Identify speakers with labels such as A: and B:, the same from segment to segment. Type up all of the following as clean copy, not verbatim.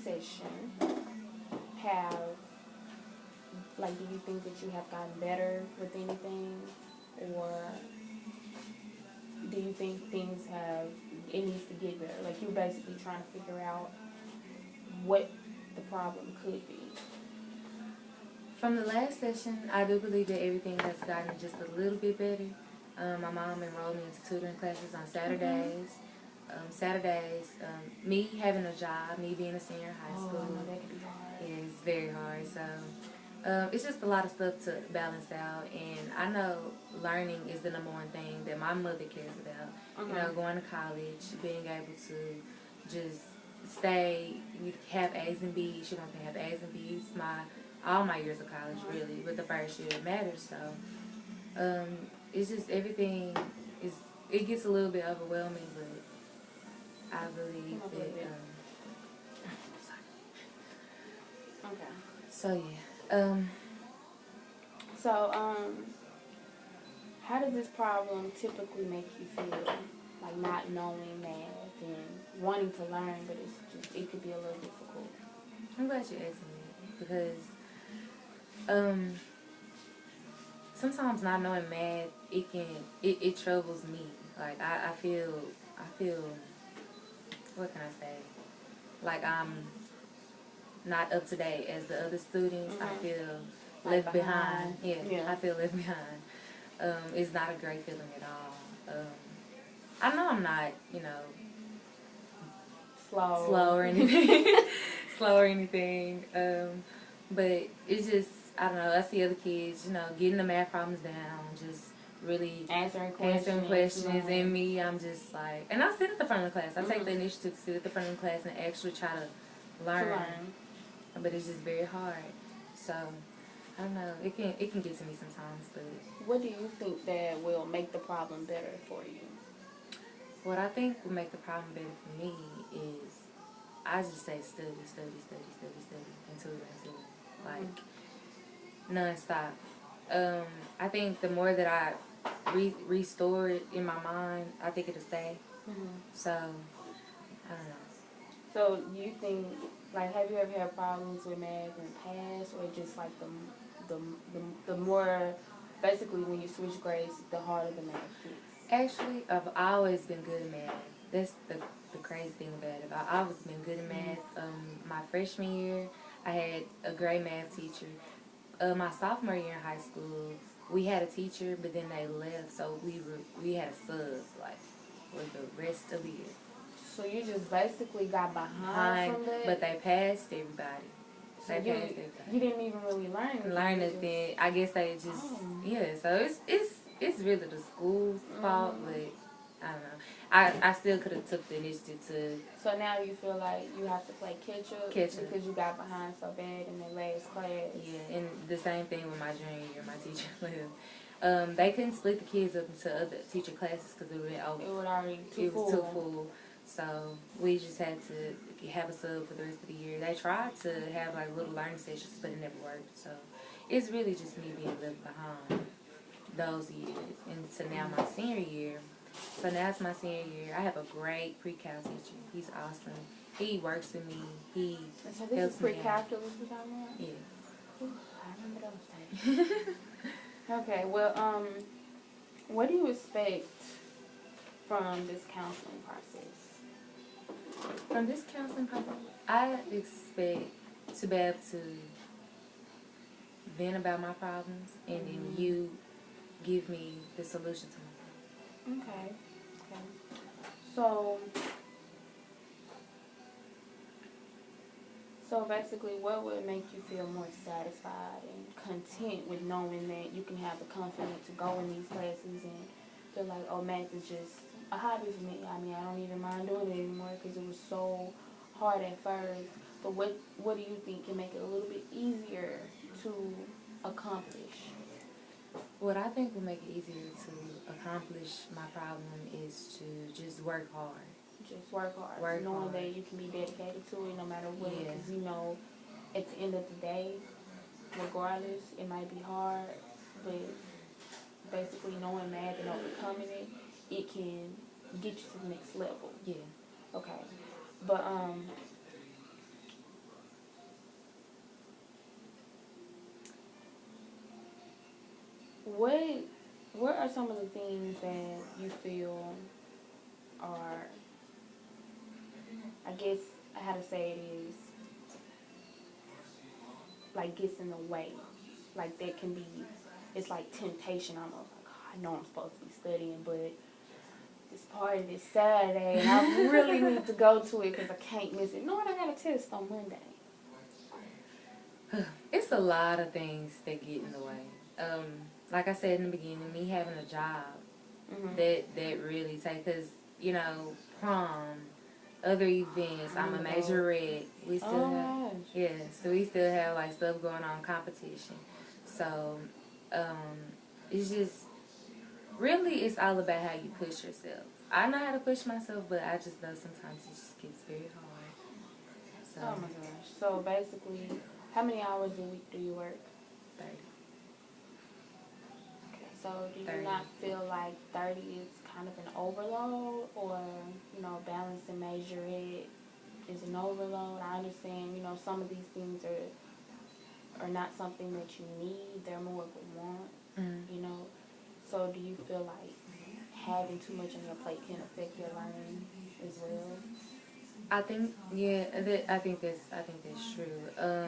A: session, have, like, do you think that you have gotten better with anything? Or do you think it needs to get better? Like, you're basically trying to figure out what the problem could be.
B: From the last session, I do believe that everything has gotten just a little bit better. My mom enrolled me into tutoring classes on Saturdays. Me having a job, me being a senior in high school,
A: I know that could be hard.
B: is very hard. So it's just a lot of stuff to balance out. And I know learning is the number one thing that my mother cares about. You know, going to college, being able to just stay, have A's and B's. She wants me to have A's and B's. All my years of college, really, but the first year matters. So it's just everything it gets a little bit overwhelming, but I believe that.
A: Okay.
B: So yeah.
A: How does this problem typically make you feel? Like not knowing math and wanting to learn, but it could be a little difficult.
B: I'm glad you asked me because sometimes not knowing math, it troubles me. Like I feel, what can I say? Like I'm not up to date as the other students. I feel left behind. Yeah, I feel left behind. It's not a great feeling at all. I know I'm not, slow or anything. Slow or anything. But it's just, I don't know, I see other kids, getting the math problems down, just really
A: answering questions.
B: And me, I'm just like, and I sit at the front of the class. I take the initiative to sit at the front of the class and actually try to learn. But it's just very hard. So, I don't know, it can get to me sometimes, but.
A: What do you think that will make the problem better for you?
B: What I think will make the problem better for me is, I just say study, until like non-stop. I think the more that I restore it in my mind, I think it'll stay. So, I don't know.
A: So, you think, like, have you ever had problems with math in the past, or just like the more, basically when you switch grades, the harder the math gets?
B: Actually, I've always been good at math. That's the crazy thing about it. I've always been good at math. My freshman year, I had a great math teacher. My sophomore year in high school, we had a teacher, but then they left, so we had a sub, like, for the rest of the year.
A: So you just basically got behind from that?
B: But they passed everybody.
A: So you didn't even really learn
B: anything. I guess they just, so it's really the school's fault, but I don't know. I still could have took the initiative to.
A: So now you feel like you have to play catch up because you got behind so bad in the last class.
B: Yeah, and the same thing with my junior year. My teacher left. They couldn't split the kids up into other teacher classes because it went over.
A: It was already too full.
B: So we just had to have a sub for the rest of the year. They tried to have like little learning sessions, but it never worked. So it's really just me being left behind those years. And so now my senior year. So now it's my senior year. I have a great pre-cal teacher. He's awesome. He works with me. He
A: so this helps is pre-calculus we're talking about?
B: Yeah.
A: Ooh, I remember those days. Okay, well, what do you expect from this counseling process?
B: From this counseling process, I expect to be able to vent about my problems, and then you give me the solution to them.
A: Okay. So basically, what would make you feel more satisfied and content with knowing that you can have the confidence to go in these classes and feel like, oh, math is just a hobby for me. I mean, I don't even mind doing it anymore because it was so hard at first. But what do you think can make it a little bit easier to accomplish?
B: What I think will make it easier to accomplish my problem is to just work hard.
A: Just work hard. Knowing that you can be dedicated to it no matter what. Because, at the end of the day, regardless, it might be hard. But basically knowing math and overcoming it, it can get you to the next level.
B: Yeah.
A: Okay. But, what are some of the things that you feel are, I guess, how to say it is, like gets in the way, like that can be, it's like temptation almost. Like, oh, I know I'm supposed to be studying, but this party this Saturday, and I really need to go to it because I can't miss it. Knowing I got a test on Monday.
B: It's a lot of things that get in the way. Like I said in the beginning, me having a job that really take, because prom, other events. I'm a majorette. We still so we still have like stuff going on, competition. So it's just really, it's all about how you push yourself. I know how to push myself, but I just know sometimes it just gets very hard. So,
A: oh my gosh. So basically, how many hours a week do you work?
B: 30.
A: Okay. So do you
B: 30.
A: not feel like 30 is kind of an overload, or balance and measure it is an overload? I understand, some of these things are not something that you need. They're more of a want, So do you feel like having too much on your plate can affect your learning as well?
B: I think, I think that's true.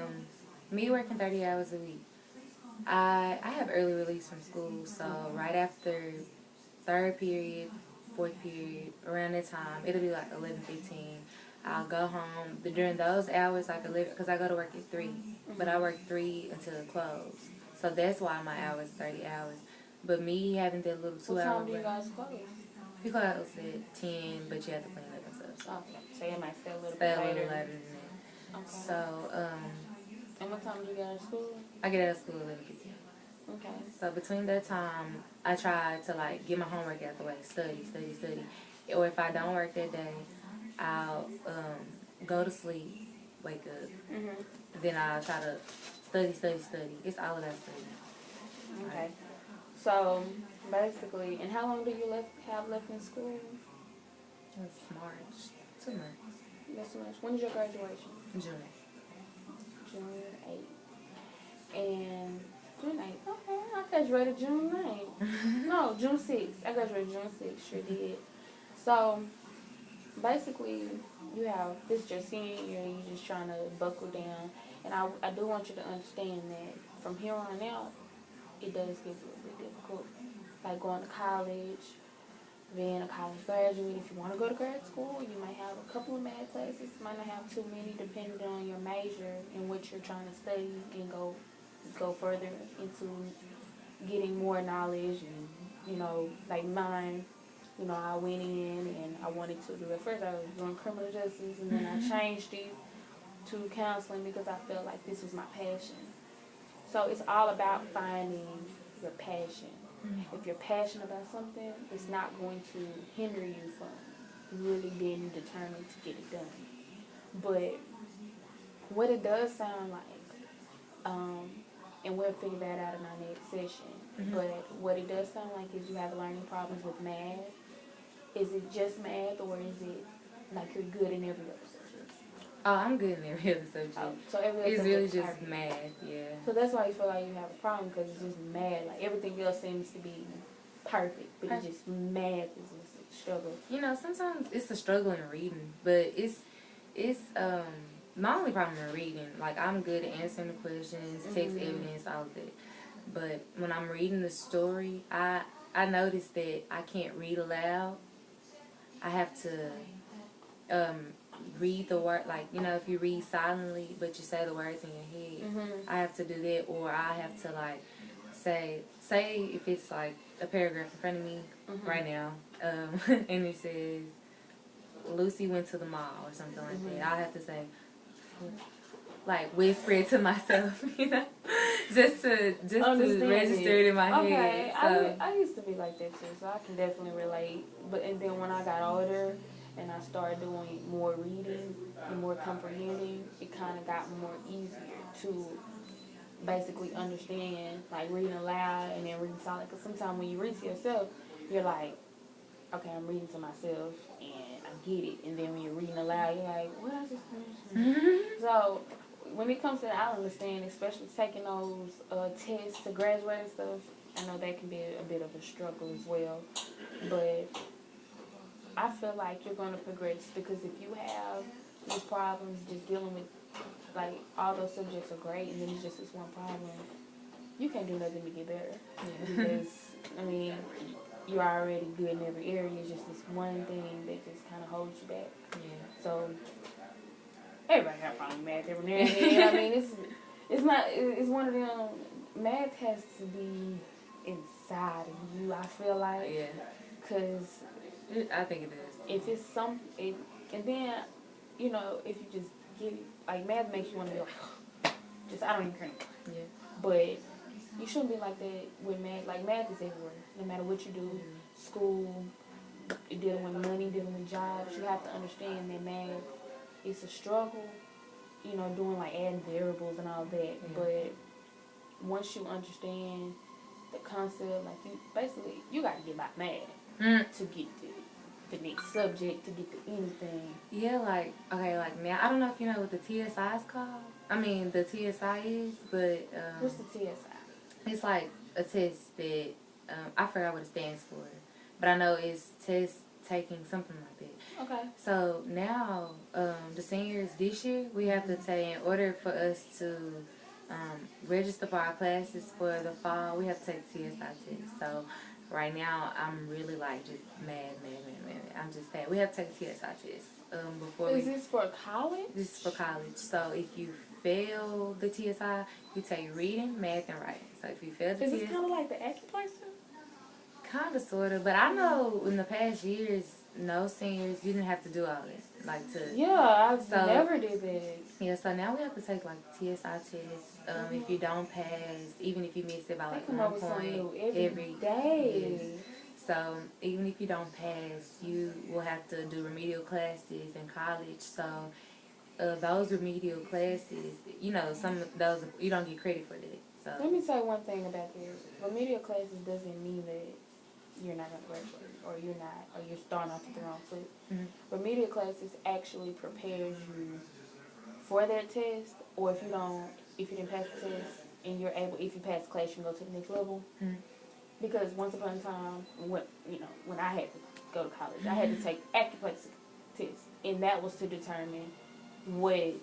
B: Me working 30 hours a week, I have early release from school, so right after third period, fourth period, around that time, it'll be like 11:15. I'll go home. During those hours, I could live, because I go to work at 3, but I work 3 until it close. So that's why my hours 30 hours. But me having that little 2 hour.
A: What time do you guys close?
B: We close at 10, but you have to clean up and stuff. So,
A: so you might stay a little bit later.
B: Stay a little later than that.
A: Okay.
B: So,
A: and what time do you get out of school?
B: I get out of school at 11:15.
A: Okay.
B: So between that time, I try to like get my homework out the way, study. Or if I don't work that day, I'll go to sleep, wake up. Then I'll try to study. It's all about studying.
A: Okay. So basically, and how long do you have left in school?
B: It's March. 2 months.
A: That's March. When is your graduation?
B: June
A: 8th. And June 8th. Okay, I graduated June 9th. No, June 6th. I graduated June 6th. Sure did. So basically, you have, this is your senior year, and you're just trying to buckle down. And I do want you to understand that from here on out, it does get a little bit difficult. Like going to college, being a college graduate. If you want to go to grad school, you might have a couple of math classes. You might not have too many, depending on your major and what you're trying to study, and go further into getting more knowledge. And like mine, I went in and I wanted to do, at first I was doing criminal justice, and then I changed it to counseling because I felt like this was my passion. So it's all about finding your passion. If you're passionate about something, it's not going to hinder you from really being determined to get it done. But what it does sound like, and we'll figure that out in our next session, but what it does sound like is you have learning problems with math. Is it just math, or is it like you're good in every other subject?
B: Oh, I'm good in every other subject.
A: So every other
B: it's
A: subject
B: really
A: is
B: just
A: perfect.
B: math, yeah.
A: So that's why you feel like you have a problem, because it's just math. Like everything else seems to be perfect, but it's just math is just a struggle.
B: Sometimes it's a struggle in reading, but it's my only problem in reading. Like I'm good at answering the questions, text evidence, all of that. But when I'm reading the story, I notice that I can't read aloud. I have to read the word, like, if you read silently but you say the words in your head, I have to do that. Or I have to like say if it's like a paragraph in front of me right now, and it says Lucy went to the mall or something like that, I have to say, like, whisper it to myself, just to register it in my head. So.
A: I used to be like that too, so I can definitely relate. And then when I got older and I started doing more reading and more comprehending, it kind of got more easier to basically understand, like reading aloud and then reading silent. Because sometimes when you read to yourself, you're like, okay, I'm reading to myself and I get it. And then when you're reading aloud, you're like, what I just mentioned? So when it comes to that, I understand, especially taking those tests to graduate and stuff, I know that can be a bit of a struggle as well. But I feel like you're going to progress because if you have these problems just dealing with, like, all those subjects are great and then it's just this one problem, you can't do nothing to get better.
B: Yeah.
A: Because, I mean, you're already good in every area. It's just this one thing that just kind of holds you back.
B: Yeah.
A: So, everybody got a problem with math every now and then. I mean, it's one of them, math has to be inside of you, I feel like.
B: Yeah.
A: Because
B: I think it is.
A: if it's and then, you know, if you just get it, like, math makes you want to be like, just, I don't even care.
B: Yeah.
A: But you shouldn't be like that with math. Like, math is everywhere. No matter what you do, school, dealing with money, dealing with jobs, you have to understand that math is a struggle, you know, doing, like, adding variables and all that.
B: Yeah.
A: But once you understand the concept, like, you got to get by math to get the next subject, to get to anything.
B: Yeah, like, okay, like, now, I don't know if you know what the TSI is called. I mean, the TSI is, but...
A: What's the TSI?
B: It's like a test that, I forgot what it stands for, but I know it's test taking, something like that.
A: Okay.
B: So now, the seniors this year, we have to take, in order for us to register for our classes for the fall, we have to take the TSI test. So right now, I'm really like just mad. I'm just mad. We have to take a TSI test before
A: Is this for college?
B: This is for college. So if you fail the TSI, you take reading, math, and writing. So if you fail the
A: Is
B: TSI...
A: this kind of like the acupuncture?
B: Kind of, sort of. But I know in the past years, no seniors, you didn't have to do all that. Like to...
A: Yeah, I never did that.
B: Yeah, so now we have to take like TSI tests. If you don't pass, even if you miss it by like 1 point every
A: day.
B: Yes. So even if you don't pass, you will have to do remedial classes in college. So those remedial classes, you know, some of those, you don't get credit for that. So
A: let me say one thing about this. Remedial classes doesn't mean that you're not going to graduate or you're starting off with the wrong foot.
B: Mm-hmm.
A: Remedial classes actually prepares you for that test, or if you didn't pass the test and you're able, if you pass the class, you can go to the next level.
B: Mm-hmm.
A: Because once upon a time, when I had to go to college, I had to take acupuncture tests, and that was to determine what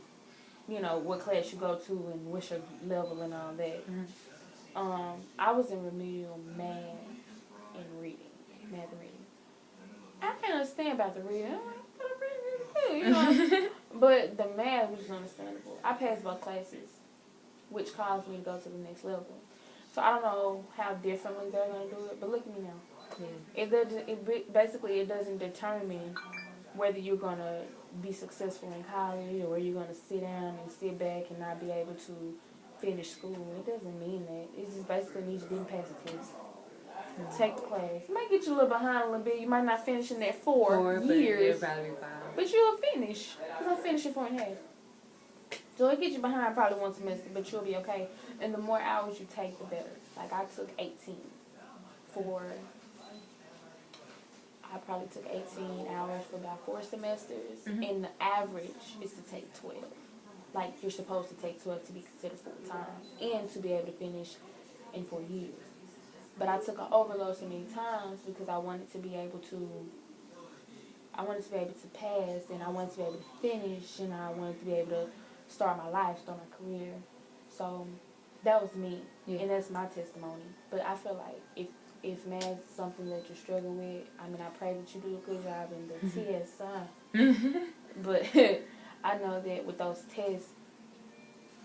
A: class you go to and what's your level and all that.
B: Mm-hmm.
A: I was in remedial math and reading. I can understand about the reading. You know, but the math was understandable. I passed both classes, which caused me to go to the next level. So I don't know how differently they're gonna do it, but look at me now.
B: Yeah.
A: It doesn't determine whether you're gonna be successful in college or you're gonna sit down and sit back and not be able to finish school. It doesn't mean that. It just basically means you didn't pass the test. Take the class. It might get you a little behind a little bit. You might not finish in that 4 years, but you'll finish. You're gonna finish in 4.5. So it gets you behind probably 1 semester, but you'll be okay. And the more hours you take, the better. Like, I probably took 18 hours for about 4 semesters, and the average is to take 12. Like, you're supposed to take 12 to be considered full-time and to be able to finish in 4 years. But I took an overload so many times because I wanted to be able to pass, and I wanted to be able to finish, and I wanted to be able to start my life, start my career. So that was me, and that's my testimony. But I feel like if math is something that you struggle with, I mean, I pray that you do a good job in the TSI. But I know that with those tests,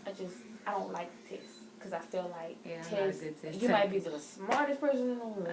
A: I don't like tests because I feel like tests, you might be the smartest person in the world.